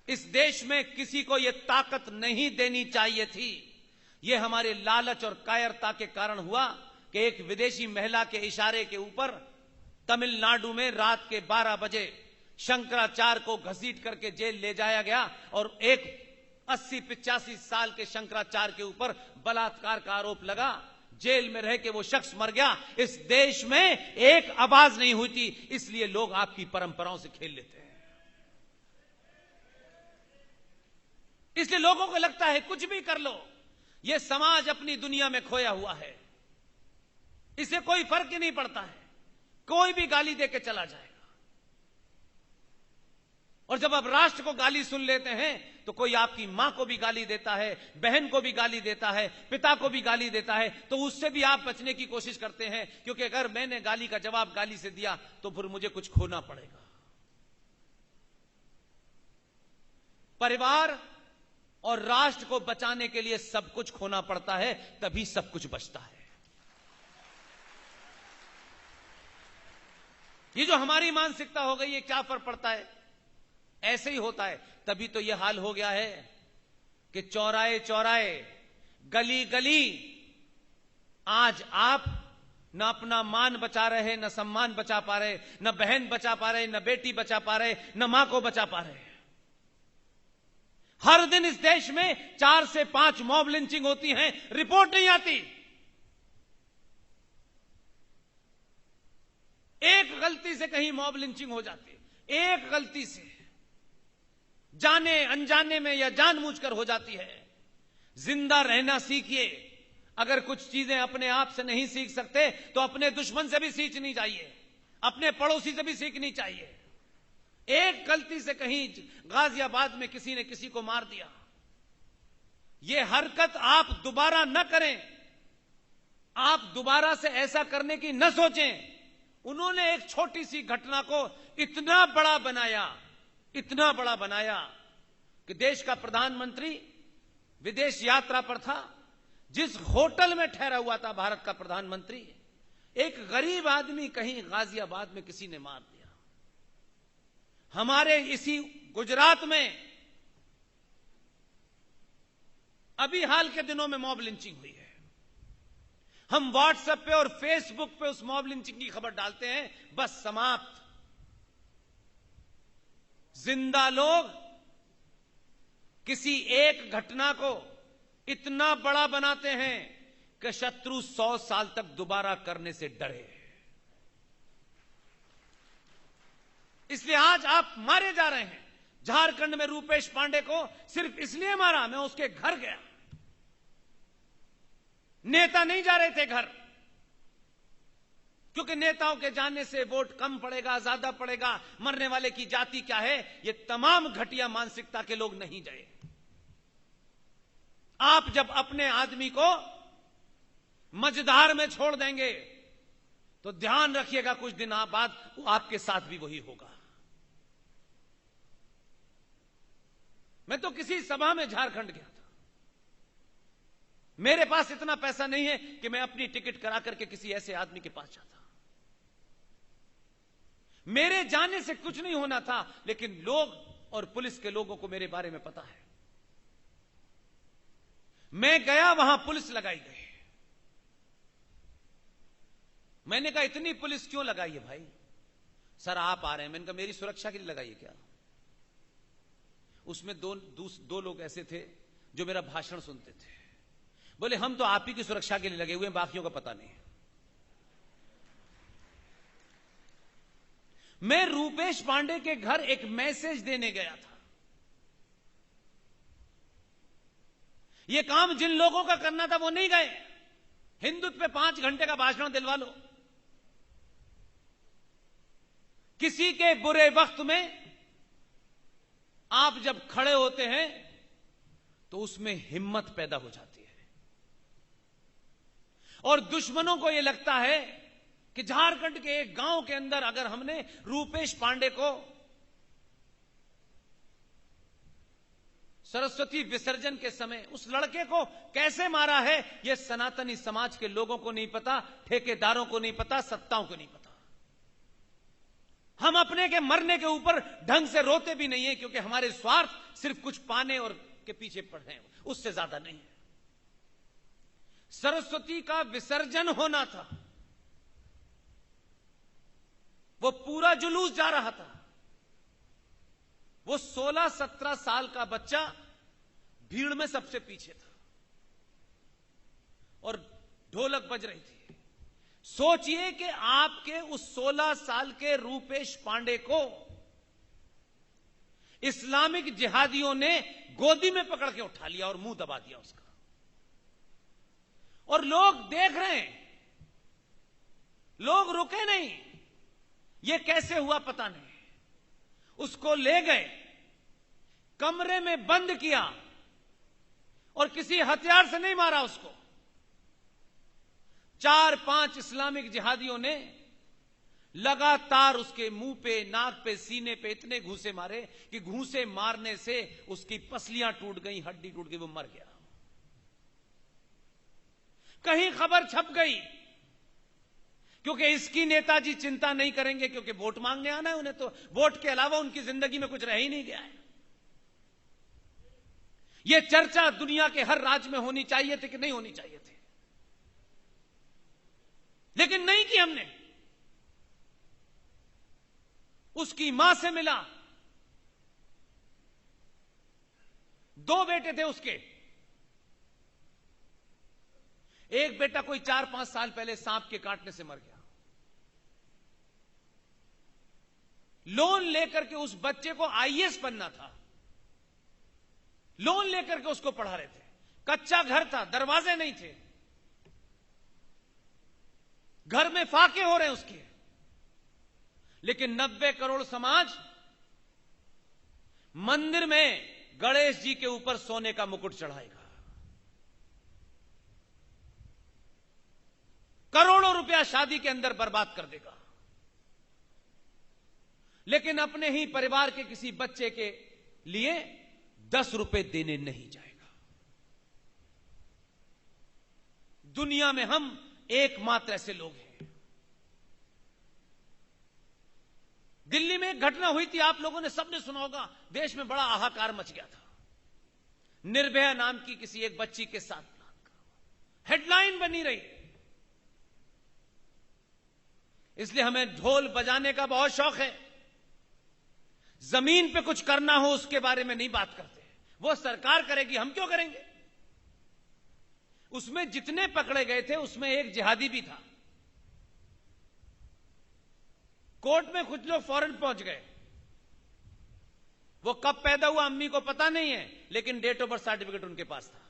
इस देश में किसी को यह ताकत नहीं देनी चाहिए थी। यह हमारे लालच और कायरता के कारण हुआ कि एक विदेशी महिला के इशारे के ऊपर तमिलनाडु में रात के 12 बजे शंकराचार्य को घसीट करके जेल ले जाया गया और एक 80-85 साल के शंकराचार्य के ऊपर बलात्कार का आरोप लगा। जेल में रह के वो शख्स मर गया। इस देश में एक आवाज नहीं हुई थी, इसलिए लोग आपकी परंपराओं से खेल लेते हैं। इसलिए लोगों को लगता है कुछ भी कर लो, यह समाज अपनी दुनिया में खोया हुआ है, इसे कोई फर्क ही नहीं पड़ता है, कोई भी गाली देके चला जाएगा। और जब आप राष्ट्र को गाली सुन लेते हैं तो कोई आपकी मां को भी गाली देता है, बहन को भी गाली देता है, पिता को भी गाली देता है, तो उससे भी आप बचने की कोशिश करते हैं, क्योंकि अगर मैंने गाली का जवाब गाली से दिया तो फिर मुझे कुछ खोना पड़ेगा। परिवार और राष्ट्र को बचाने के लिए सब कुछ खोना पड़ता है, तभी सब कुछ बचता है। ये जो हमारी मानसिकता हो गई है, क्या फर्क पड़ता है, ऐसे ही होता है। तभी तो यह हाल हो गया है कि चौराहे चौराहे, गली गली आज आप न अपना मान बचा रहे, न सम्मान बचा पा रहे, न बहन बचा पा रहे, न बेटी बचा पा रहे, न मां को बचा पा रहे। हर दिन इस देश में 4 से 5 मॉब लिंचिंग होती हैं, रिपोर्ट नहीं आती। एक गलती से कहीं मॉब लिंचिंग हो जाती है, एक गलती से, जाने अनजाने में या जानबूझकर हो जाती है। जिंदा रहना सीखिए। अगर कुछ चीजें अपने आप से नहीं सीख सकते तो अपने दुश्मन से भी सीखनी चाहिए, अपने पड़ोसी से भी सीखनी चाहिए। एक गलती से कहीं गाजियाबाद में किसी ने किसी को मार दिया, यह हरकत आप दोबारा न करें, आप दोबारा से ऐसा करने की न सोचें। उन्होंने एक छोटी सी घटना को इतना बड़ा बनाया, इतना बड़ा बनाया कि देश का प्रधानमंत्री विदेश यात्रा पर था। जिस होटल में ठहरा हुआ था भारत का प्रधानमंत्री, एक गरीब आदमी कहीं गाजियाबाद में किसी ने मार दिया। हमारे इसी गुजरात में अभी हाल के दिनों में मॉब लिंचिंग हुई है। हम व्हाट्सएप पे और फेसबुक पे उस मॉब लिंचिंग की खबर डालते हैं, बस समाप्त। जिंदा लोग किसी एक घटना को इतना बड़ा बनाते हैं कि शत्रु 100 साल तक दोबारा करने से डरे। इसलिए आज आप मारे जा रहे हैं। झारखंड में रूपेश पांडे को सिर्फ इसलिए मारा, मैं उसके घर गया, नेता नहीं जा रहे थे घर, क्योंकि नेताओं के जाने से वोट कम पड़ेगा, ज्यादा पड़ेगा, मरने वाले की जाति क्या है, ये तमाम घटिया मानसिकता के लोग नहीं गए। आप जब अपने आदमी को मझधार में छोड़ देंगे तो ध्यान रखिएगा, कुछ दिन बाद आपके साथ भी वही होगा। मैं तो किसी सभा में झारखंड गया था, मेरे पास इतना पैसा नहीं है कि मैं अपनी टिकट करा करके किसी ऐसे आदमी के पास जाता। मेरे जाने से कुछ नहीं होना था, लेकिन लोग और पुलिस के लोगों को मेरे बारे में पता है। मैं गया, वहां पुलिस लगाई गई। मैंने कहा इतनी पुलिस क्यों लगाई है भाई? सर आप आ रहे हैं। मैंने कहा मेरी सुरक्षा के लिए लगाई है क्या? उसमें दो लोग ऐसे थे जो मेरा भाषण सुनते थे। बोले हम तो आप ही की सुरक्षा के लिए लगे हुए हैं, बाकियों का पता नहीं। मैं रूपेश पांडे के घर एक मैसेज देने गया था। यह काम जिन लोगों का करना था वो नहीं गए। हिंदुत्व पे 5 घंटे का भाषण दिलवा लो। किसी के बुरे वक्त में आप जब खड़े होते हैं तो उसमें हिम्मत पैदा हो जाती है, और दुश्मनों को यह लगता है कि झारखंड के एक गांव के अंदर अगर हमने रूपेश पांडे को सरस्वती विसर्जन के समय उस लड़के को कैसे मारा है, यह सनातनी समाज के लोगों को नहीं पता, ठेकेदारों को नहीं पता, सत्ताओं को नहीं पता। हम अपने के मरने के ऊपर ढंग से रोते भी नहीं है, क्योंकि हमारे स्वार्थ सिर्फ कुछ पाने और के पीछे पड़े हैं, उससे ज्यादा नहीं है। सरस्वती का विसर्जन होना था, वो पूरा जुलूस जा रहा था। वो 16-17 साल का बच्चा भीड़ में सबसे पीछे था और ढोलक बज रही थी। सोचिए कि आपके उस 16 साल के रूपेश पांडे को इस्लामिक जिहादियों ने गोदी में पकड़ के उठा लिया और मुंह दबा दिया उसका, और लोग देख रहे हैं, लोग रुके नहीं। ये कैसे हुआ पता नहीं। उसको ले गए, कमरे में बंद किया, और किसी हथियार से नहीं मारा उसको। 4-5 इस्लामिक जिहादियों ने लगातार उसके मुंह पे, नाक पे, सीने पे इतने घूंसे मारे कि घूंसे मारने से उसकी पसलियां टूट गई, हड्डी टूट गई, वो मर गया। कहीं खबर छप गई, क्योंकि इसकी नेताजी चिंता नहीं करेंगे, क्योंकि वोट मांगने आना है उन्हें, तो वोट के अलावा उनकी जिंदगी में कुछ रह ही नहीं गया है। यह चर्चा दुनिया के हर राज्य में होनी चाहिए थी कि नहीं होनी चाहिए थी, लेकिन नहीं की हमने। उसकी मां से मिला, 2 बेटे थे उसके। एक बेटा कोई 4-5 साल पहले सांप के काटने से मर गया। लोन लेकर के उस बच्चे को आईएएस बनना था, लोन लेकर के उसको पढ़ा रहे थे। कच्चा घर था, दरवाजे नहीं थे, घर में फाके हो रहे हैं उसके, लेकिन 90 करोड़ समाज मंदिर में गणेश जी के ऊपर सोने का मुकुट चढ़ाएगा, करोड़ों रुपया शादी के अंदर बर्बाद कर देगा, लेकिन अपने ही परिवार के किसी बच्चे के लिए 10 रुपए देने नहीं जाएगा। दुनिया में हम एकमात्र ऐसे लोग हैं। दिल्ली में एक घटना हुई थी, आप लोगों ने सबने सुना होगा, देश में बड़ा हाहाकार मच गया था। निर्भया नाम की किसी एक बच्ची के साथ हेडलाइन बनी रही। इसलिए हमें ढोल बजाने का बहुत शौक है। जमीन पे कुछ करना हो उसके बारे में नहीं बात करते, वो सरकार करेगी, हम क्यों करेंगे। उसमें जितने पकड़े गए थे उसमें एक जिहादी भी था। कोर्ट में कुछ लोग फौरन पहुंच गए। वो कब पैदा हुआ अम्मी को पता नहीं है, लेकिन डेट ऑफ बर्थ सर्टिफिकेट उनके पास था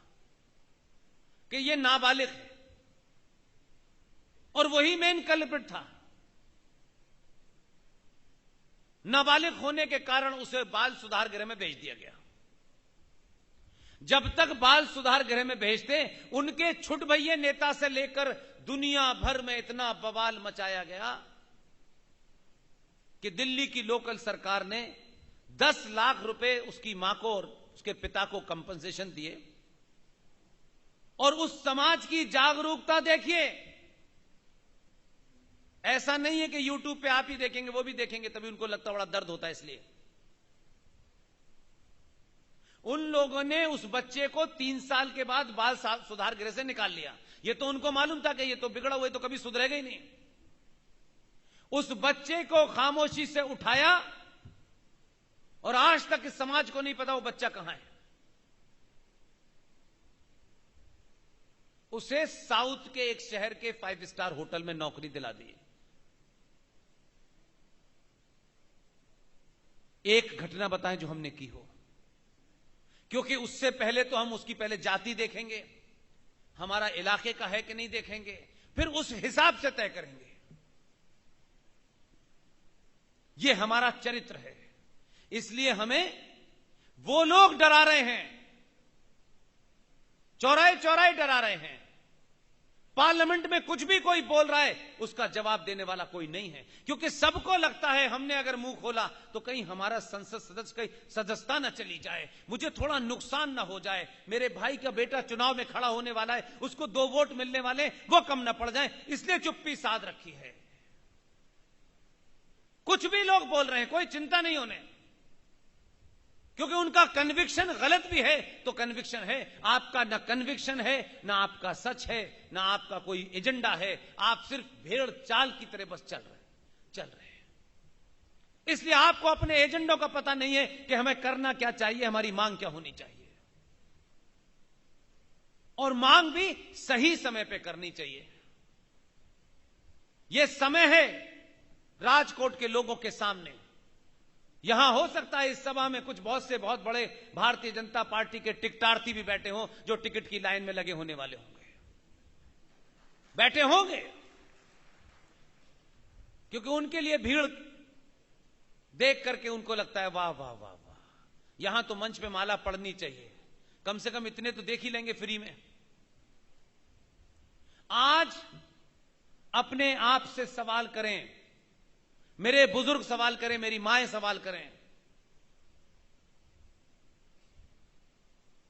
कि ये नाबालिग है, और वही मेन कल्प्रिट था। नाबालिग होने के कारण उसे बाल सुधार गृह में भेज दिया गया। जब तक बाल सुधार गृह में भेजते, उनके छुट भैये नेता से लेकर दुनिया भर में इतना बवाल मचाया गया कि दिल्ली की लोकल सरकार ने 10 लाख रुपए उसकी मां को और उसके पिता को कंपनसेशन दिए। और उस समाज की जागरूकता देखिए, ऐसा नहीं है कि यूट्यूब पे आप ही देखेंगे, वो भी देखेंगे, तभी उनको लगता बड़ा दर्द होता है। इसलिए उन लोगों ने उस बच्चे को 3 साल के बाद बाल सुधार गृह से निकाल लिया। ये तो उनको मालूम था कि ये तो बिगड़ा हुआ है, तो कभी सुधरेगा ही नहीं। उस बच्चे को खामोशी से उठाया, और आज तक इस समाज को नहीं पता वो बच्चा कहां है। उसे साउथ के एक शहर के 5 स्टार होटल में नौकरी दिला दी। एक घटना बताएं जो हमने की हो, क्योंकि उससे पहले तो हम उसकी पहले जाति देखेंगे, हमारा इलाके का है कि नहीं देखेंगे, फिर उस हिसाब से तय करेंगे। यह हमारा चरित्र है। इसलिए हमें वो लोग डरा रहे हैं, चौराहे चौराहे डरा रहे हैं। पार्लियामेंट में कुछ भी कोई बोल रहा है, उसका जवाब देने वाला कोई नहीं है, क्योंकि सबको लगता है हमने अगर मुंह खोला तो कहीं हमारा संसद सदस्य कहीं सदस्यता न चली जाए, मुझे थोड़ा नुकसान ना हो जाए, मेरे भाई का बेटा चुनाव में खड़ा होने वाला है, उसको 2 वोट मिलने वाले वो कम न पड़ जाए, इसलिए चुप्पी साध रखी है। कुछ भी लोग बोल रहे हैं, कोई चिंता नहीं होने, क्योंकि उनका कन्विक्शन गलत भी है तो कन्विक्शन है। आपका ना कन्विक्शन है, ना आपका सच है, ना आपका कोई एजेंडा है। आप सिर्फ भेड़ चाल की तरह बस चल रहे हैं। इसलिए आपको अपने एजेंडों का पता नहीं है कि हमें करना क्या चाहिए, हमारी मांग क्या होनी चाहिए, और मांग भी सही समय पे करनी चाहिए। यह समय है राजकोट के लोगों के सामने। यहां हो सकता है इस सभा में कुछ बहुत बड़े भारतीय जनता पार्टी के टिकटार्थी भी बैठे हों, जो टिकट की लाइन में लगे होने वाले होंगे, बैठे होंगे, क्योंकि उनके लिए भीड़ देख करके उनको लगता है वाह वाह वाह वाह, यहां तो मंच पे माला पड़नी चाहिए, कम से कम इतने तो देख ही लेंगे फ्री में। आज अपने आप से सवाल करें, मेरे बुजुर्ग सवाल करें, मेरी माएं सवाल करें,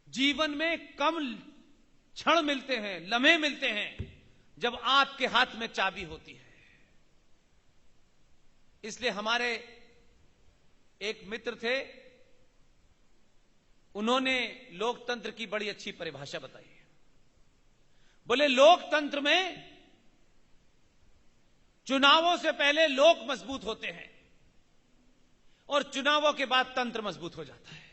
जीवन में कम क्षण मिलते हैं, लम्हे मिलते हैं जब आपके हाथ में चाबी होती है। इसलिए हमारे एक मित्र थे, उन्होंने लोकतंत्र की बड़ी अच्छी परिभाषा बताई है। बोले लोकतंत्र में चुनावों से पहले लोग मजबूत होते हैं और चुनावों के बाद तंत्र मजबूत हो जाता है।